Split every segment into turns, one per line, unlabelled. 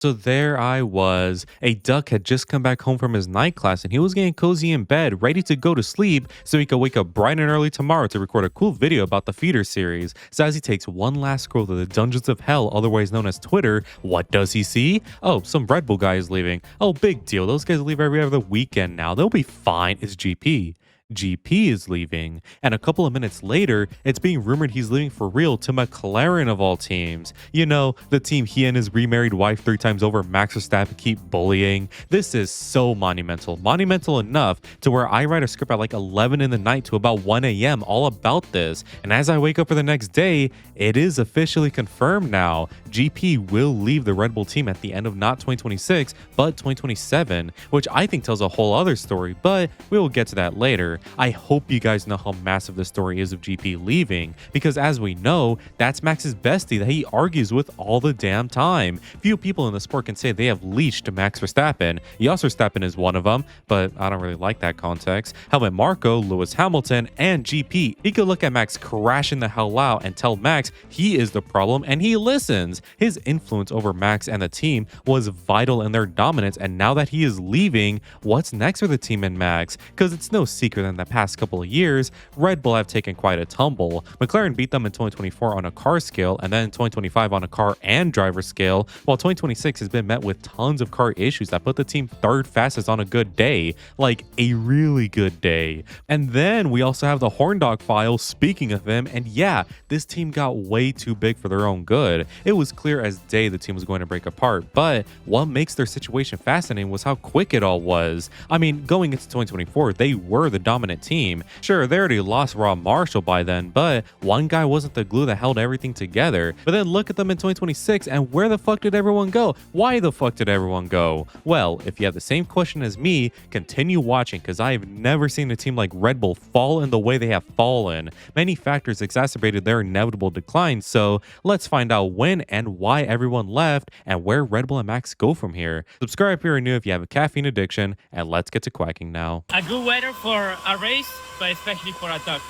So there I was. A duck had just come back home from his night class and he was getting cozy in bed, ready to go to sleep so he could wake up bright and early tomorrow to record a cool video about the Feeder series. So as he takes one last scroll through the dungeons of hell, otherwise known as Twitter, what does he see? Oh, some Red Bull guy is leaving. Oh, big deal. Those guys leave every other weekend now. They'll be fine. It's GP. GP is leaving, and a couple of minutes later, it's being rumored he's leaving for real to McLaren of all teams. You know, the team he and his remarried wife 3 times over, Max Verstappen, keep bullying. This is so monumental enough to where I write a script at like 11 in the night to about 1 a.m. all about this. And as I wake up for the next day, it is officially confirmed now. GP will leave the Red Bull team at the end of not 2026, but 2027, which I think tells a whole other story, but we will get to that later. I hope you guys know how massive the story is of GP leaving, because as we know, that's Max's bestie that he argues with all the damn time. Few people in the sport can say they have leashed Max Verstappen. Jos Verstappen is one of them, but I don't really like that context. Helmut Marko, Lewis Hamilton, and GP. He could look at Max crashing the hell out and tell Max he is the problem, and he listens. His influence over Max and the team was vital in their dominance, and now that he is leaving, what's next for the team and Max? Because it's no secret in the past couple of years, Red Bull have taken quite a tumble. McLaren beat them in 2024 on a car scale, and then in 2025 on a car and driver scale, while 2026 has been met with tons of car issues that put the team third fastest on a good day, like a really good day. And then we also have the Horn Dog file, speaking of them, and yeah, this team got way too big for their own good. It was clear as day the team was going to break apart, but what makes their situation fascinating was how quick it all was. I mean, going into 2024, they were the dominant team. Sure, they already lost Rob Marshall by then, but one guy wasn't the glue that held everything together. But then look at them in 2026, and where the fuck did everyone go? Why the fuck did everyone go? Well, if you have the same question as me, continue watching, because I have never seen a team like Red Bull fall in the way they have fallen. Many factors exacerbated their inevitable decline, so let's find out when and why everyone left and where Red Bull and Max go from here. Subscribe if you're new if you have a caffeine addiction, and let's get to quacking now.
A good weather for a race, but especially for a duck.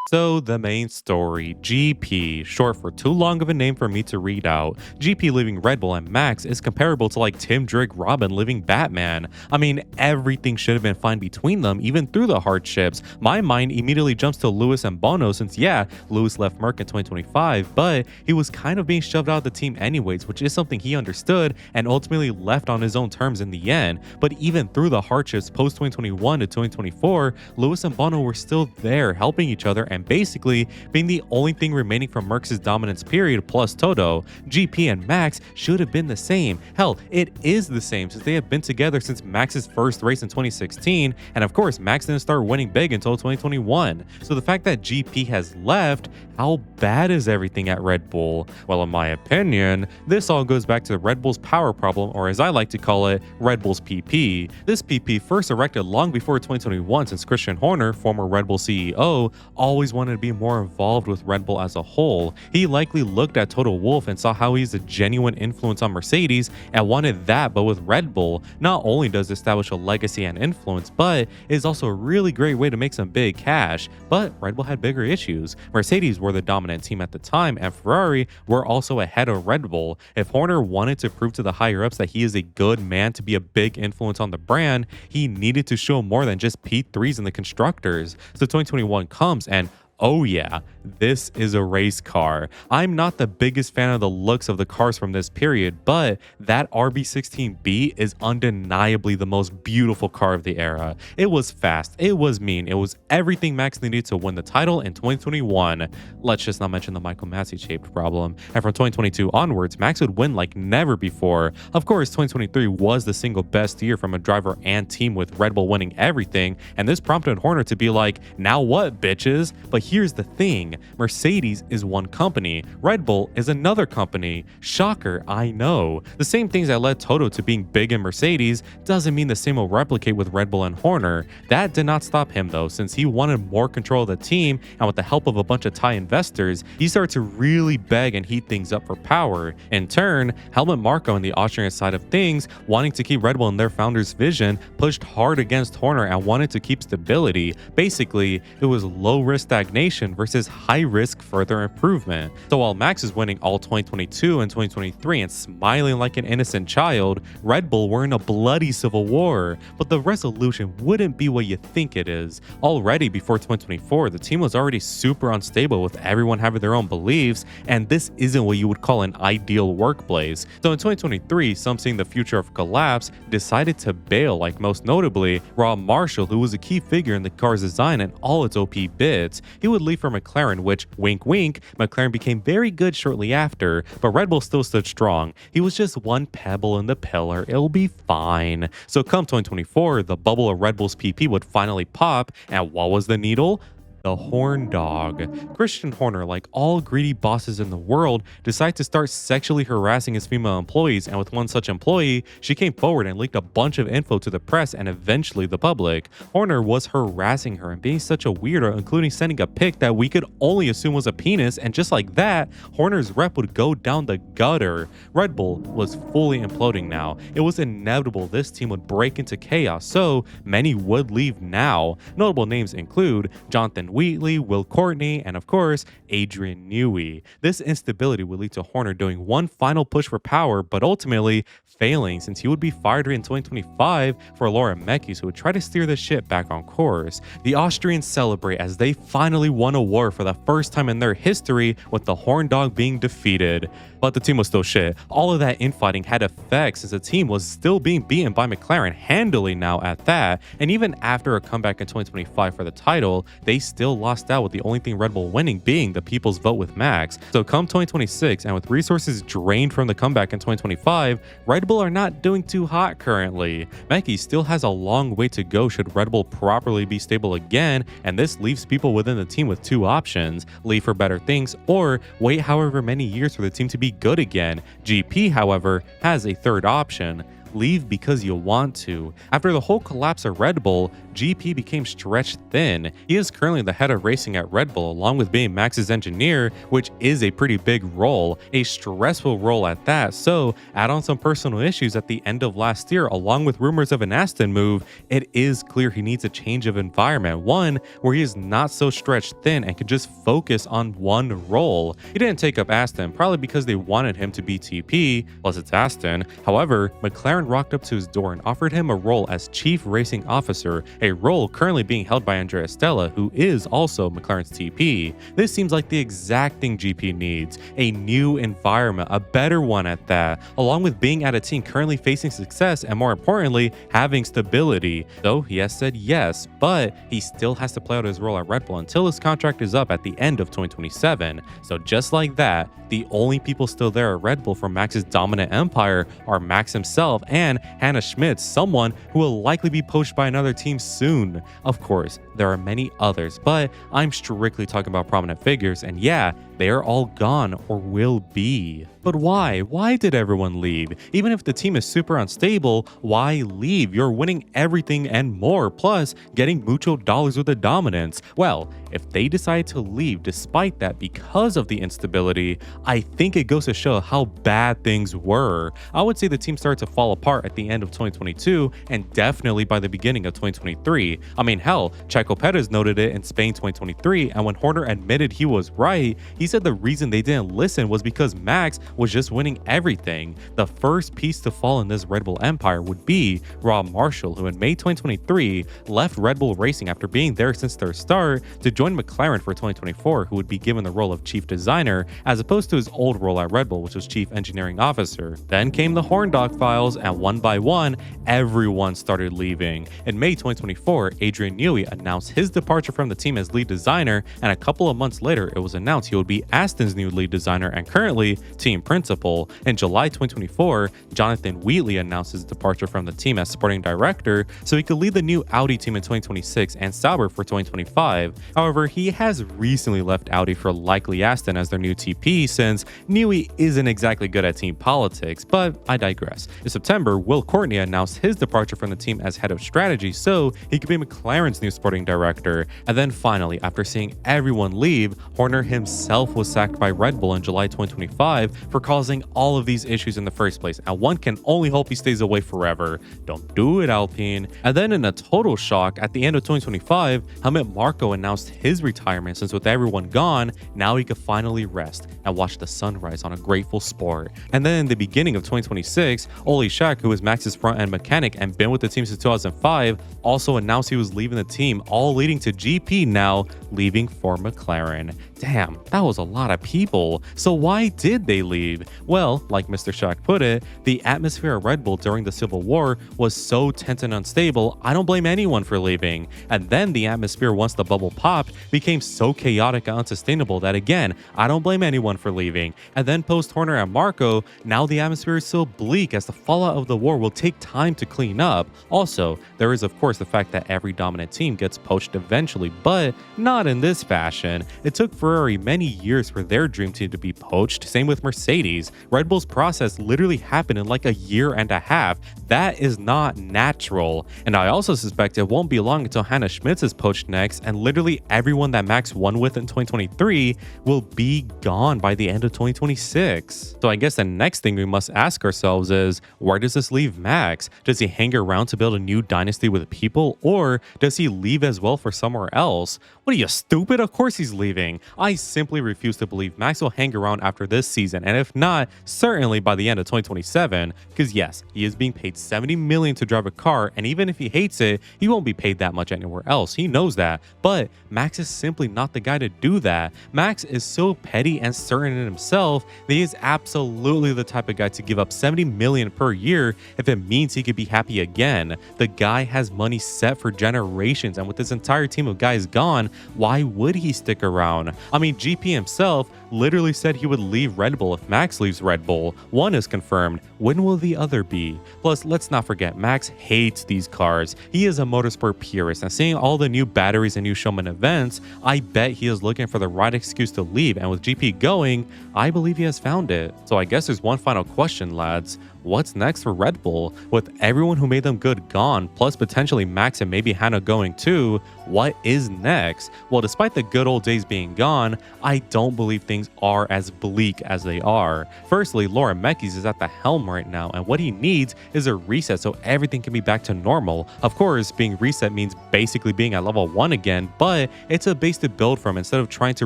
So the main story, GP, short for too long of a name for me to read out. GP leaving Red Bull and Max is comparable to like Tim Drake Robin leaving Batman. I mean, everything should have been fine between them, even through the hardships. My mind immediately jumps to Lewis and Bono since yeah, Lewis left Merc in 2025, but he was kind of being shoved out of the team anyways, which is something he understood and ultimately left on his own terms in the end. But even through the hardships post 2021 to 2024, Lewis and Bono were still there helping each other and basically being the only thing remaining from Merck's dominance period plus Toto. GP and Max should have been the same. Hell, it is the same since they have been together since Max's first race in 2016, and of course Max didn't start winning big until 2021. So the fact that GP has left, how bad is everything at Red Bull? Well, in my opinion, this all goes back to Red Bull's power problem, or as I like to call it, Red Bull's PP. This PP first erected long before 2021 since Christian Horner, former Red Bull CEO, always wanted to be more involved with Red Bull as a whole. He likely looked at Toto Wolff and saw how he's a genuine influence on Mercedes and wanted that, but with Red Bull. Not only does it establish a legacy and influence, but it is also a really great way to make some big cash. But Red Bull had bigger issues. Mercedes were the dominant team at the time, and Ferrari were also ahead of Red Bull. If Horner wanted to prove to the higher ups that he is a good man to be a big influence on the brand, he needed to show more than just P3s in the constructors. So 2021 comes and oh yeah, this is a race car. I'm not the biggest fan of the looks of the cars from this period, but that RB16B is undeniably the most beautiful car of the era. It was fast, it was mean, it was everything Max needed to win the title in 2021. Let's just not mention the Michael Massey shaped problem. And from 2022 onwards, Max would win like never before. Of course, 2023 was the single best year from a driver and team with Red Bull winning everything, and this prompted Horner to be like, now what, bitches? But here's the thing, Mercedes is one company, Red Bull is another company. Shocker, I know. The same things that led Toto to being big in Mercedes doesn't mean the same will replicate with Red Bull and Horner. That did not stop him though, since he wanted more control of the team, and with the help of a bunch of Thai investors, he started to really beg and heat things up for power. In turn, Helmut Marko and the Austrian side of things, wanting to keep Red Bull in their founder's vision, pushed hard against Horner and wanted to keep stability. Basically, it was low risk stagnation stagnation versus high risk further improvement. So while Max is winning all 2022 and 2023 and smiling like an innocent child, Red Bull were in a bloody civil war. But the resolution wouldn't be what you think it is. Already before 2024, the team was already super unstable with everyone having their own beliefs, and this isn't what you would call an ideal workplace. So in 2023, some seeing the future of collapse decided to bail, like most notably Rob Marshall, who was a key figure in the car's design and all its OP bits. He would leave for McLaren, which, wink wink, McLaren became very good shortly after, but Red Bull still stood strong. He was just one pebble in the pillar, it'll be fine. So come 2024, the bubble of Red Bull's PP would finally pop, and what was the needle? The Horn Dog. Christian Horner, like all greedy bosses in the world, decided to start sexually harassing his female employees, and with one such employee, she came forward and leaked a bunch of info to the press and eventually the public. Horner was harassing her and being such a weirdo, including sending a pic that we could only assume was a penis, and just like that, Horner's rep would go down the gutter. Red Bull was fully imploding now. It was inevitable this team would break into chaos, so many would leave now. Notable names include Jonathan Wheatley, Will Courtney, and of course, Adrian Newey. This instability would lead to Horner doing one final push for power, but ultimately failing since he would be fired in 2025 for Laura Mekies, who would try to steer the ship back on course. The Austrians celebrate as they finally won a war for the first time in their history, with the Horn Dog being defeated. But the team was still shit. All of that infighting had effects since the team was still being beaten by McLaren handily now at that, and even after a comeback in 2025 for the title, they still lost out, with the only thing Red Bull winning being the people's vote with Max. So come 2026, and with resources drained from the comeback in 2025, Red Bull are not doing too hot currently. Meki still has a long way to go should Red Bull properly be stable again, and this leaves people within the team with two options: leave for better things or wait however many years for the team to be good again. GP, however, has a third option: leave because you want to. After the whole collapse of Red Bull, GP became stretched thin. He is currently the head of racing at Red Bull, along with being Max's engineer, which is a pretty big role, a stressful role at that. So add on some personal issues at the end of last year, along with rumors of an Aston move, it is clear he needs a change of environment, one where he is not so stretched thin and can just focus on one role. He didn't take up Aston, probably because they wanted him to be TP, plus it's Aston. However, McLaren rocked up to his door and offered him a role as Chief Racing Officer, a role currently being held by Andrea Stella, who is also McLaren's TP. This seems like the exact thing GP needs: a new environment, a better one at that, along with being at a team currently facing success and, more importantly, having stability. So he has said yes, but he still has to play out his role at Red Bull until his contract is up at the end of 2027. So just like that, the only people still there at Red Bull from Max's dominant empire are Max himself and Hannah Schmitz, someone who will likely be poached by another team soon. Of course, there are many others, but I'm strictly talking about prominent figures, and yeah, they are all gone or will be. But why? Why did everyone leave? Even if the team is super unstable, why leave? You're winning everything and more, plus getting mucho dollars with the dominance. Well, if they decide to leave despite that because of the instability, I think it goes to show how bad things were. I would say the team started to fall apart at the end of 2022 and definitely by the beginning of 2023. I mean, hell, Checo Perez noted it in Spain 2023, and when Horner admitted he was right, he said the reason they didn't listen was because Max was just winning everything. The first piece to fall in this Red Bull empire would be Rob Marshall, who in May 2023 left Red Bull Racing after being there since their start to join McLaren for 2024, who would be given the role of chief designer as opposed to his old role at Red Bull, which was chief engineering officer. Then came the Horn Dog files, and one by one, everyone started leaving. In May 2024, Adrian Newey announced his departure from the team as lead designer, and a couple of months later, it was announced he would be Aston's new lead designer and currently team principal. In July 2024, Jonathan Wheatley announced his departure from the team as sporting director so he could lead the new Audi team in 2026 and Sauber for 2025. However, he has recently left Audi for likely Aston as their new TP since Newey isn't exactly good at team politics, but I digress. In September, Will Courtney announced his departure from the team as head of strategy so he could be McLaren's new sporting director. And then finally, after seeing everyone leave, Horner himself himself was sacked by Red Bull in July 2025 for causing all of these issues in the first place, and one can only hope he stays away forever. Don't do it, Alpine. And then in a total shock, at the end of 2025, Helmut Marko announced his retirement since with everyone gone, now he could finally rest and watch the sunrise on a grateful sport. And then in the beginning of 2026, Ole Schack, who was Max's front-end mechanic and been with the team since 2005, also announced he was leaving the team, all leading to GP now leaving for McLaren. Damn, that was a lot of people. So why did they leave? Well, like Mr. Schack put it, the atmosphere at Red Bull during the Civil War was so tense and unstable, I don't blame anyone for leaving. And then the atmosphere once the bubble popped became so chaotic and unsustainable that again, I don't blame anyone for leaving. And then post Horner and Marko, now the atmosphere is so bleak as the fallout of the war will take time to clean up. Also, there is of course the fact that every dominant team gets poached eventually, but not in this fashion. It took Ferrari many years for their dream team to be poached, same with Mercedes. Red Bull's process literally happened in like a year and a half. That is not natural. And I also suspect it won't be long until Hannah Schmitz is poached next, and literally everyone that Max won with in 2023 will be gone by the end of 2026. So I guess the next thing we must ask ourselves is, where does this leave Max? Does he hang around to build a new dynasty with people, or does he leave as well for somewhere else? What are you, stupid? Of course he's leaving. I simply refuse to believe Max will hang around after this season, and if not, certainly by the end of 2027, because yes, he is being paid $70 million to drive a car, and even if he hates it, he won't be paid that much anywhere else. He knows that, but Max is simply not the guy to do that. Max is so petty and certain in himself that he is absolutely the type of guy to give up $70 million per year if it means he could be happy again. The guy has money set for generations, and with his entire team of guys gone, why would he stick around? I mean, GP himself literally said he would leave Red Bull if Max leaves Red Bull. One is confirmed. When will the other be? Plus, let's not forget, Max hates these cars. He is a motorsport purist, and seeing all the new batteries and new showman events, I bet he is looking for the right excuse to leave, and with GP going, I believe he has found it. So I guess there's one final question, lads. What's next for Red Bull? With everyone who made them good gone, plus potentially Max and maybe Hannah going too, what is next? Well, despite the good old days being gone, I don't believe things are as bleak as they are. Firstly, Laura Mekies is at the helm right now, and what he needs is a reset so everything can be back to normal. Of course, being reset means basically being at level 1 again, but it's a base to build from instead of trying to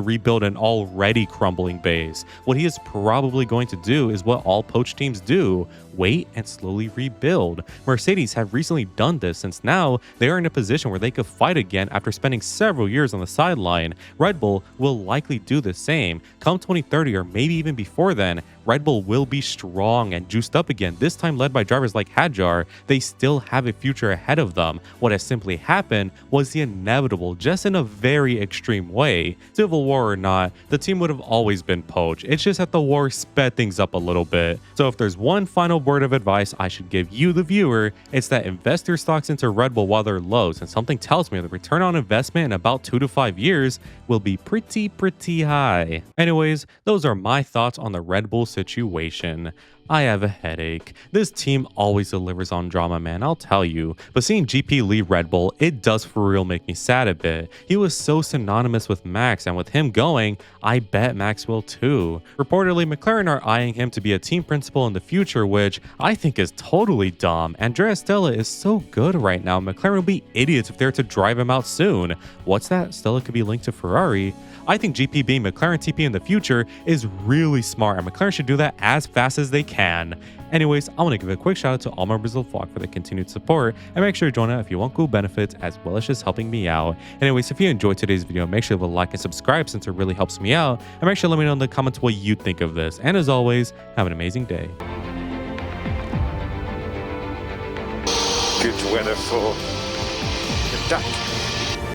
rebuild an already crumbling base. What he is probably going to do is what all poach teams do: wait and slowly rebuild. Mercedes have recently done this, since now they are in a position where they could fight again after spending several years on the sideline. Red Bull will likely do the same. Come 2030 or maybe even before then, Red Bull will be strong and juiced up again, this time led by drivers like Hadjar. They still have a future ahead of them. What has simply happened was the inevitable, just in a very extreme way. Civil War or not, the team would have always been poached. It's just that the war sped things up a little bit. So if there's one final word of advice I should give you, the viewer, it's that invest your stocks into Red Bull while they're low, since something tells me the return on investment in about 2 to 5 years will be pretty high. Anyways, those are my thoughts on the Red Bull situation. I have a headache. This team always delivers on drama, man, I'll tell you. But seeing GP leave Red Bull, it does for real make me sad a bit. He was so synonymous with Max, and with him going, I bet Max will too. Reportedly, McLaren are eyeing him to be a team principal in the future, which I think is totally dumb. Andrea Stella is so good right now, McLaren will be idiots if they're to drive him out soon. What's that? Stella could be linked to Ferrari? I think GP being McLaren TP in the future is really smart, and McLaren should do that as fast as they can. Anyways, I want to give a quick shout out to all my Brazil flock for the continued support, and make sure to join out if you want cool benefits as well as just helping me out. Anyways, if you enjoyed today's video, make sure to like and subscribe since it really helps me out, and make sure to let me know in the comments what you think of this. And as always, have an amazing day.
Good weather for the duck.